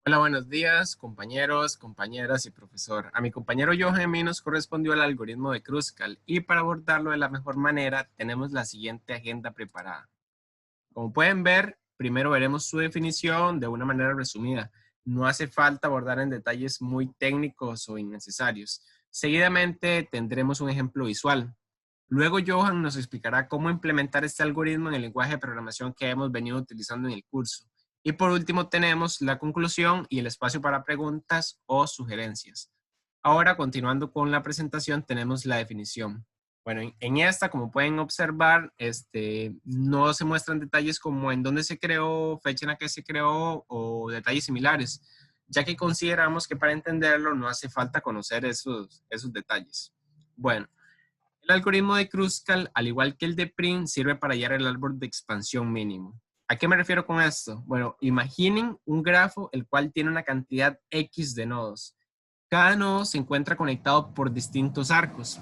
Hola, buenos días, compañeros, compañeras y profesor. A mi compañero Johan a mí nos correspondió el algoritmo de Kruskal y para abordarlo de la mejor manera tenemos la siguiente agenda preparada. Como pueden ver, primero veremos su definición de una manera resumida. No hace falta abordar en detalles muy técnicos o innecesarios. Seguidamente tendremos un ejemplo visual. Luego Johan nos explicará cómo implementar este algoritmo en el lenguaje de programación que hemos venido utilizando en el curso. Y por último tenemos la conclusión y el espacio para preguntas o sugerencias. Ahora, continuando con la presentación, tenemos la definición. Bueno, en esta, como pueden observar, no se muestran detalles como en dónde se creó, fecha en la que se creó o detalles similares, ya que consideramos que para entenderlo no hace falta conocer esos detalles. Bueno, el algoritmo de Kruskal, al igual que el de Prim, sirve para hallar el árbol de expansión mínimo. ¿A qué me refiero con esto? Bueno, imaginen un grafo el cual tiene una cantidad X de nodos. Cada nodo se encuentra conectado por distintos arcos.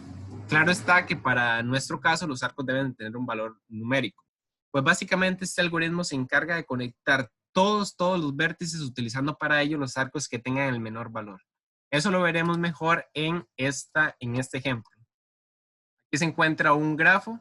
Claro está que para nuestro caso los arcos deben tener un valor numérico. Pues básicamente este algoritmo se encarga de conectar todos los vértices utilizando para ello los arcos que tengan el menor valor. Eso lo veremos mejor en este ejemplo. Aquí se encuentra un grafo,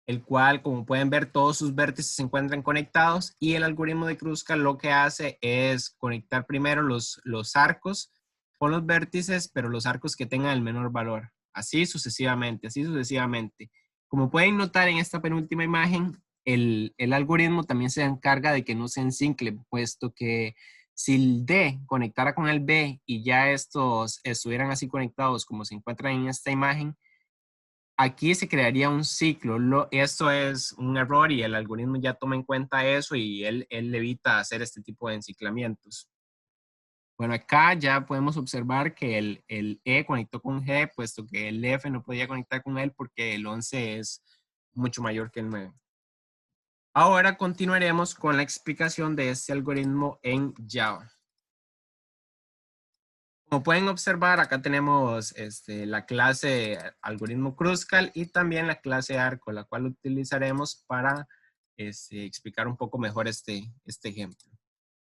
el cual, como pueden ver, todos sus vértices se encuentran conectados y el algoritmo de Kruskal lo que hace es conectar primero los arcos con los vértices, pero los arcos que tengan el menor valor. Así sucesivamente, así sucesivamente. Como pueden notar en esta penúltima imagen, el algoritmo también se encarga de que no se encicle, puesto que si el D conectara con el B y ya estos estuvieran así conectados como se encuentran en esta imagen, aquí se crearía un ciclo. Esto es un error y el algoritmo ya toma en cuenta eso y él evita hacer este tipo de enciclamientos. Bueno, acá ya podemos observar que el E conectó con G, puesto que el F no podía conectar con él porque el 11 es mucho mayor que el 9. Ahora continuaremos con la explicación de este algoritmo en Java. Como pueden observar, acá tenemos la clase algoritmo Kruskal y también la clase arco, la cual utilizaremos para explicar un poco mejor este ejemplo.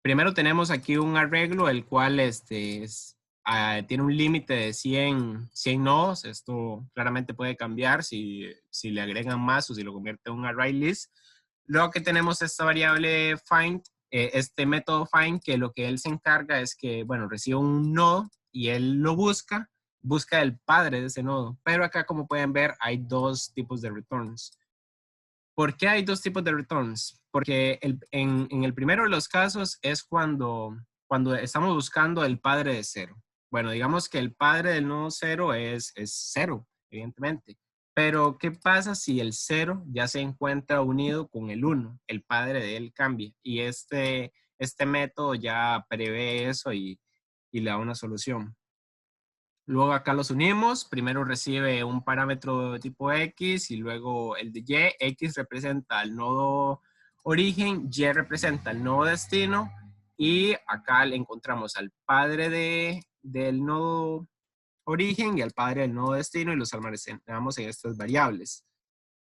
Primero tenemos aquí un arreglo, el cual tiene un límite de 100 nodos. Esto claramente puede cambiar si le agregan más o si lo convierte en un array list. Luego que tenemos esta variable find, este método find, que lo que él se encarga es que, bueno, recibe un nodo y él lo busca el padre de ese nodo. Pero acá, como pueden ver, hay dos tipos de returns. ¿Por qué hay dos tipos de returns? Porque en el primero de los casos es cuando estamos buscando el padre de cero. Bueno, digamos que el padre del nodo cero es cero, evidentemente. Pero, ¿qué pasa si el cero ya se encuentra unido con el uno? El padre de él cambia. Y este método ya prevé eso y le da una solución. Luego acá los unimos, primero recibe un parámetro de tipo X y luego el de Y. X representa el nodo origen, Y representa el nodo destino y acá le encontramos al padre del nodo origen y al padre del nodo destino y los almacenamos en estas variables.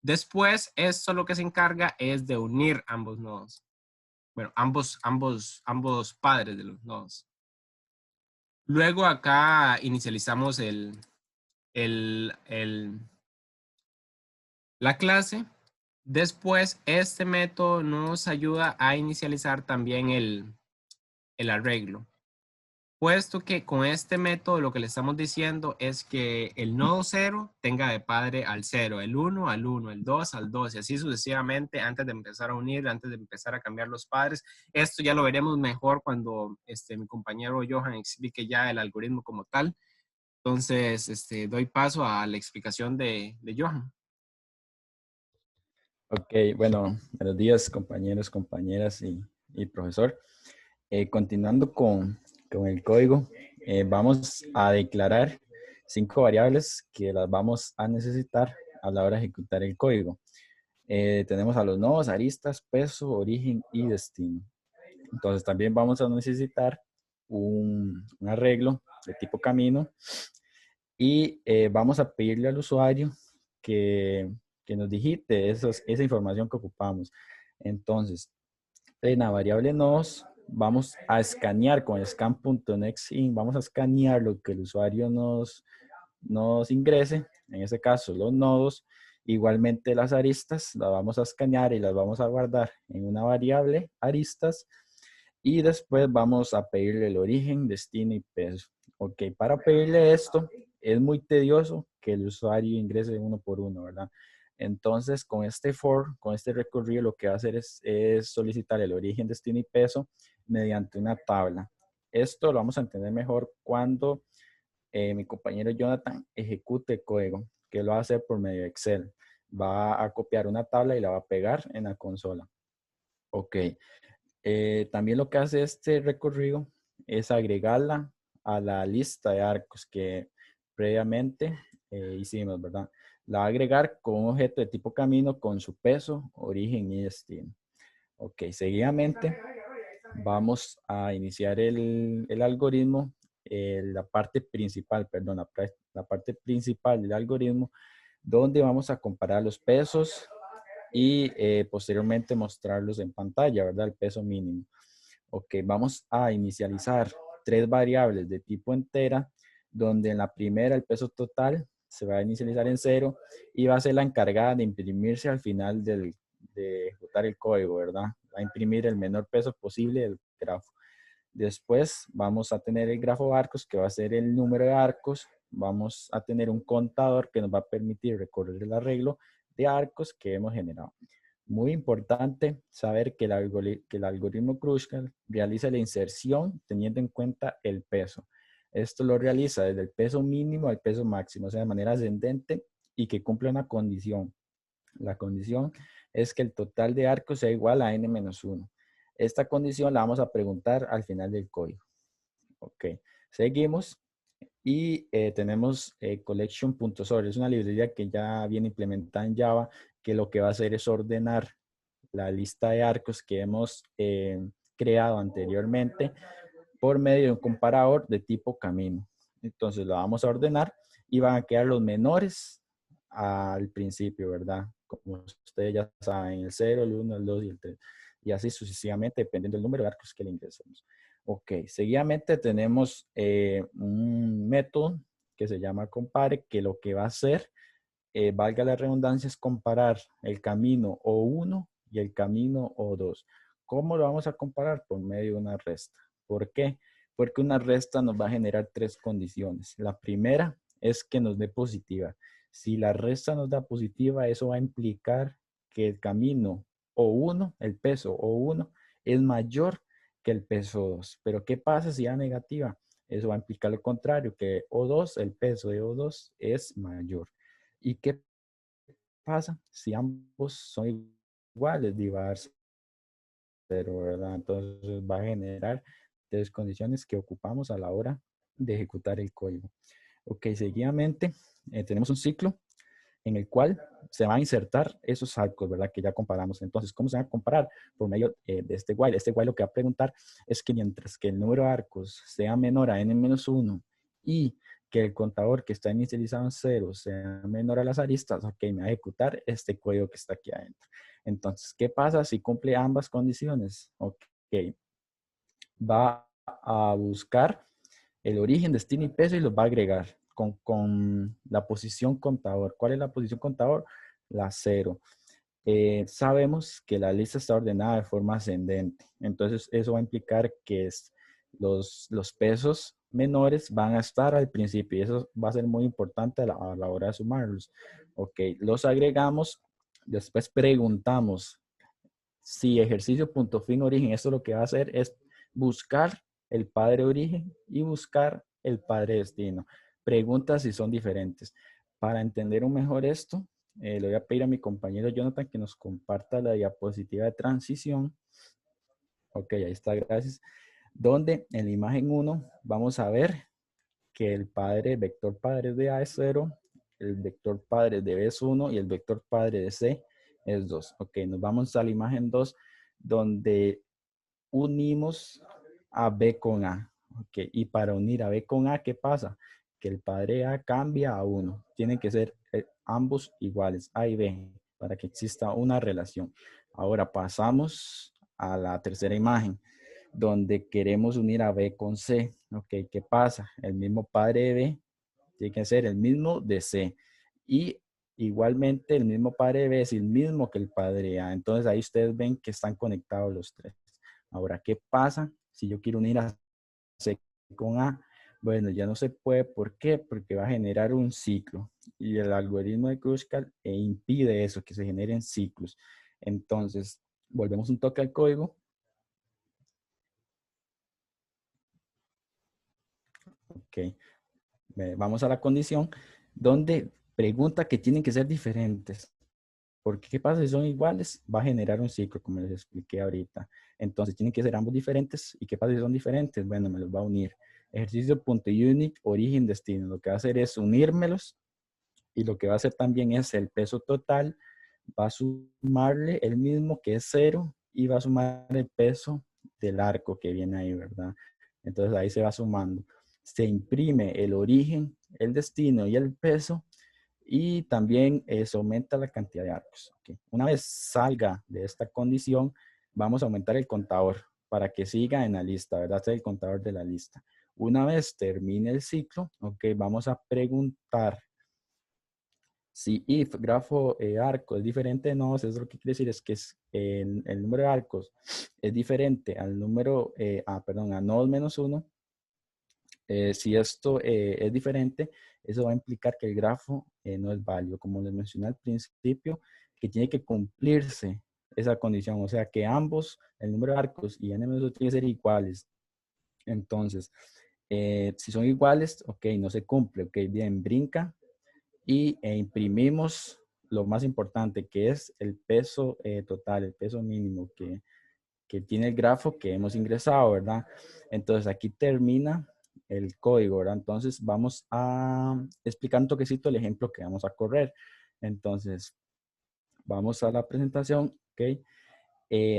Después, esto lo que se encarga es de unir ambos nodos. Bueno, ambos padres de los nodos. Luego acá inicializamos el, el, la clase. Después, este método nos ayuda a inicializar también el arreglo. Puesto que con este método lo que le estamos diciendo es que el nodo 0 tenga de padre al 0, el 1 al 1, el 2 al 2 y así sucesivamente antes de empezar a unir, antes de empezar a cambiar los padres. Esto ya lo veremos mejor cuando mi compañero Johan explique ya el algoritmo como tal. Entonces, doy paso a la explicación de Johan. Ok, bueno, buenos días compañeros, compañeras y profesor. Continuando con el código, vamos a declarar 5 variables que las vamos a necesitar a la hora de ejecutar el código. Tenemos a los nodos, aristas, peso, origen y destino. Entonces también vamos a necesitar un arreglo de tipo camino y vamos a pedirle al usuario que nos digite esa información que ocupamos. Entonces, en la variable nodos vamos a escanear con el scan.nextIn, vamos a escanear lo que el usuario nos ingrese, en este caso los nodos. Igualmente las aristas las vamos a escanear y las vamos a guardar en una variable aristas, y después vamos a pedirle el origen, destino y peso. Ok, para pedirle esto es muy tedioso que el usuario ingrese uno por uno, ¿verdad? Entonces, con este for, con este recorrido, lo que va a hacer es solicitar el origen, destino y peso mediante una tabla. Esto lo vamos a entender mejor cuando mi compañero Jonathan ejecute el código, que lo va a hacer por medio de Excel. Va a copiar una tabla y la va a pegar en la consola. Ok. También lo que hace este recorrido es agregarla a la lista de arcos que previamente hicimos, ¿verdad? La va a agregar con un objeto de tipo camino con su peso, origen y destino. Ok, seguidamente vamos a iniciar el algoritmo, la parte principal, perdón, la parte principal del algoritmo, donde vamos a comparar los pesos y posteriormente mostrarlos en pantalla, ¿verdad? El peso mínimo. Ok, vamos a inicializar tres variables de tipo entera, donde en la primera el peso total se va a inicializar en 0 y va a ser la encargada de imprimirse al final de ejecutar el código, ¿verdad? Va a imprimir el menor peso posible del grafo. Después vamos a tener el grafo de arcos, que va a ser el número de arcos. Vamos a tener un contador que nos va a permitir recorrer el arreglo de arcos que hemos generado. Muy importante saber que el algoritmo Kruskal realiza la inserción teniendo en cuenta el peso. Esto lo realiza desde el peso mínimo al peso máximo, o sea, de manera ascendente, y que cumple una condición. La condición es que el total de arcos sea igual a n-1. Esta condición la vamos a preguntar al final del código. Ok, seguimos y tenemos collection.sort. Es una librería que ya viene implementada en Java, que lo que va a hacer es ordenar la lista de arcos que hemos creado anteriormente por medio de un comparador de tipo camino. Entonces lo vamos a ordenar y van a quedar los menores al principio, ¿verdad? Como ustedes ya saben, el 0, el 1, el 2 y el 3. Y así sucesivamente, dependiendo del número de arcos que le ingresemos. Ok, seguidamente tenemos un método que se llama compare, que lo que va a hacer, valga la redundancia, es comparar el camino O1 y el camino O2. ¿Cómo lo vamos a comparar? Por medio de una resta. ¿Por qué? Porque una resta nos va a generar tres condiciones. La primera es que nos dé positiva. Si la resta nos da positiva, eso va a implicar que el camino O1, el peso O1, es mayor que el peso 2. Pero ¿qué pasa si da negativa? Eso va a implicar lo contrario, que O2, el peso de O2 es mayor. ¿Y qué pasa si ambos son iguales? Diversos, pero ¿verdad? Entonces va a generar tres condiciones que ocupamos a la hora de ejecutar el código. Ok, seguidamente tenemos un ciclo en el cual se va a insertar esos arcos, ¿verdad? Que ya comparamos. Entonces, ¿cómo se va a comparar? Por medio de este while. Este while lo que va a preguntar es que mientras que el número de arcos sea menor a n-1 y que el contador que está inicializado en 0 sea menor a las aristas, ok, me va a ejecutar este código que está aquí adentro. Entonces, ¿qué pasa si cumple ambas condiciones? Ok, va a buscar el origen, destino y peso y los va a agregar con la posición contador. ¿Cuál es la posición contador? La 0. Sabemos que la lista está ordenada de forma ascendente. Entonces, eso va a implicar que los pesos menores van a estar al principio y eso va a ser muy importante a la hora de sumarlos. Ok, los agregamos. Después preguntamos si ejercicio punto fin origen. Esto lo que va a hacer es buscar el padre origen y buscar el padre destino. Pregunta si son diferentes. Para entender un mejor esto, le voy a pedir a mi compañero Jonathan que nos comparta la diapositiva de transición. Ok, ahí está, gracias. Donde en la imagen 1 vamos a ver que el padre, vector padre de A es 0, el vector padre de B es 1 y el vector padre de C es 2. Ok, nos vamos a la imagen 2 donde unimos a B con A. Ok, y para unir a B con A, ¿qué pasa? Que el padre A cambia a 1. Tienen que ser ambos iguales, A y B, para que exista una relación. Ahora pasamos a la tercera imagen. donde queremos unir a B con C. Ok, ¿qué pasa? El mismo padre de B tiene que ser el mismo de C. Y igualmente el mismo padre de B es el mismo que el padre de A. Entonces ahí ustedes ven que están conectados los tres. Ahora, ¿qué pasa si yo quiero unir a C con A? Bueno, ya no se puede. ¿Por qué? Porque va a generar un ciclo. Y el algoritmo de Kruskal impide eso, que se generen ciclos. Entonces, volvemos un toque al código. Ok. Vamos a la condición donde pregunta que tienen que ser diferentes. Porque ¿qué pasa si son iguales? Va a generar un ciclo, como les expliqué ahorita. Entonces tienen que ser ambos diferentes. ¿Y qué pasa si son diferentes? Bueno, me los va a unir. Ejercicio.unit, origen, destino. Lo que va a hacer es unírmelos. Y lo que va a hacer también es el peso total. Va a sumarle el mismo que es 0 y va a sumar el peso del arco que viene ahí, ¿verdad? Entonces ahí se va sumando. Se imprime el origen, el destino y el peso y también se aumenta la cantidad de arcos. Okay. Una vez salga de esta condición, vamos a aumentar el contador para que siga en la lista, ¿verdad? Este es el contador de la lista. Una vez termine el ciclo, ok, vamos a preguntar si if grafo arco es diferente de nodos, eso lo que quiere decir es que el número de arcos es diferente al número, a nodos menos 1. Si esto es diferente, eso va a implicar que el grafo no es válido. Como les mencioné al principio, que tiene que cumplirse esa condición. O sea, que ambos, el número de arcos y n-1 tienen que ser iguales. Entonces, si son iguales, ok, no se cumple. Ok, bien, brinca y imprimimos lo más importante, que es el peso total, el peso mínimo que tiene el grafo que hemos ingresado, ¿verdad? Entonces aquí termina el código, ¿verdad? Entonces vamos a explicar un toquecito el ejemplo que vamos a correr. Entonces vamos a la presentación, ¿ok?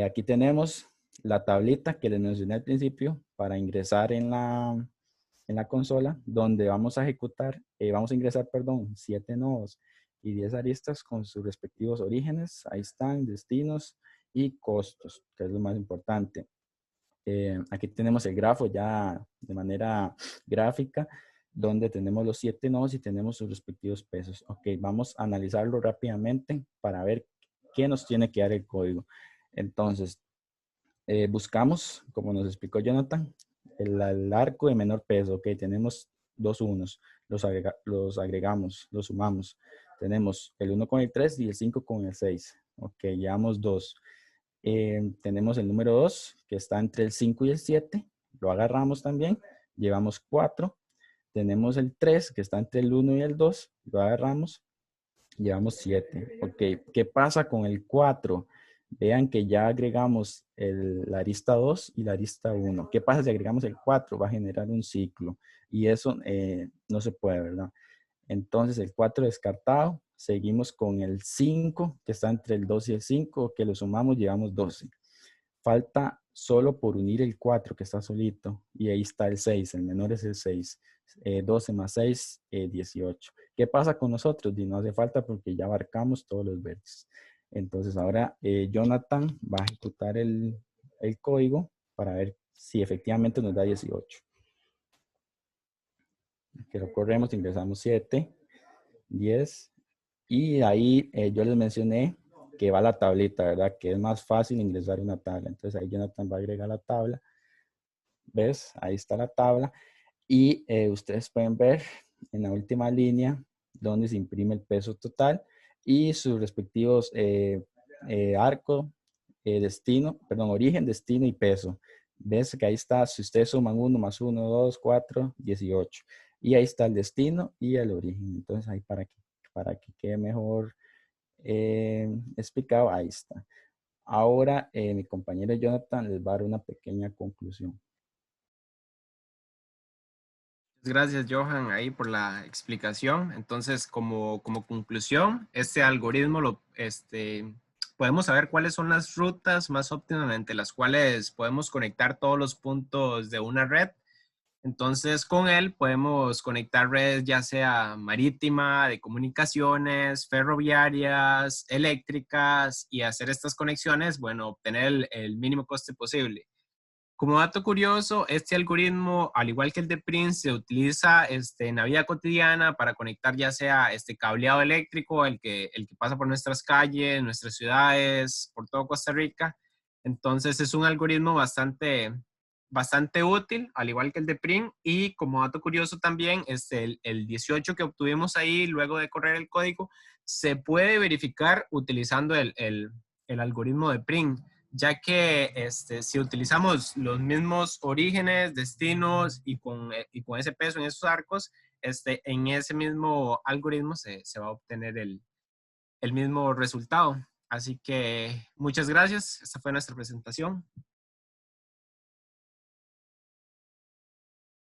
Aquí tenemos la tablita que les mencioné al principio para ingresar en la consola, donde vamos a ejecutar, vamos a ingresar, perdón, 7 nodos y 10 aristas con sus respectivos orígenes. Ahí están, destinos y costos, que es lo más importante. Aquí tenemos el grafo ya de manera gráfica, donde tenemos los 7 nodos y tenemos sus respectivos pesos. Ok, vamos a analizarlo rápidamente para ver qué nos tiene que dar el código. Entonces, buscamos, como nos explicó Jonathan, el arco de menor peso. Ok, tenemos dos unos, los agregamos, los sumamos. Tenemos el 1 con el 3 y el 5 con el 6. Ok, llevamos 2. Tenemos el número 2, que está entre el 5 y el 7. Lo agarramos también. Llevamos 4. Tenemos el 3, que está entre el 1 y el 2. Lo agarramos. Llevamos 7. Ok, ¿qué pasa con el 4? Vean que ya agregamos la arista 2 y la arista 1. ¿Qué pasa si agregamos el 4? Va a generar un ciclo. Y eso no se puede, ¿verdad? Entonces el 4 descartado. Seguimos con el 5, que está entre el 2 y el 5, que lo sumamos, llevamos 12. Falta solo por unir el 4, que está solito. Y ahí está el 6, el menor es el 6. 12 más 6, 18. ¿Qué pasa con nosotros? No hace falta porque ya abarcamos todos los vértices. Entonces ahora Jonathan va a ejecutar el código para ver si efectivamente nos da 18. Que lo corremos, ingresamos 7, 10 y ahí yo les mencioné que va la tablita, ¿verdad? Que es más fácil ingresar una tabla. Entonces ahí Jonathan va a agregar la tabla. ¿Ves? Ahí está la tabla. Y ustedes pueden ver en la última línea donde se imprime el peso total y sus respectivos arco, destino, perdón, origen, destino y peso. Ves que ahí está, si ustedes suman 1 más 1, 2, 4, 18. Y ahí está el destino y el origen. Entonces ahí para que quede mejor explicado, ahí está. Ahora mi compañero Jonathan les va a dar una pequeña conclusión. Gracias, Johan, ahí por la explicación. Entonces, como conclusión, este algoritmo podemos saber cuáles son las rutas más óptimas mediante las cuales podemos conectar todos los puntos de una red. Entonces, con él podemos conectar redes ya sea marítima, de comunicaciones, ferroviarias, eléctricas y hacer estas conexiones, bueno, obtener el mínimo coste posible. Como dato curioso, este algoritmo, al igual que el de Prince, se utiliza en la vida cotidiana para conectar ya sea este cableado eléctrico, el que pasa por nuestras calles, nuestras ciudades, por todo Costa Rica. Entonces es un algoritmo bastante útil, al igual que el de Prince. Y como dato curioso también, el 18 que obtuvimos ahí luego de correr el código, se puede verificar utilizando el algoritmo de Prince, ya que si utilizamos los mismos orígenes, destinos y con ese peso en esos arcos, en ese mismo algoritmo se va a obtener el mismo resultado. Así que muchas gracias. Esta fue nuestra presentación.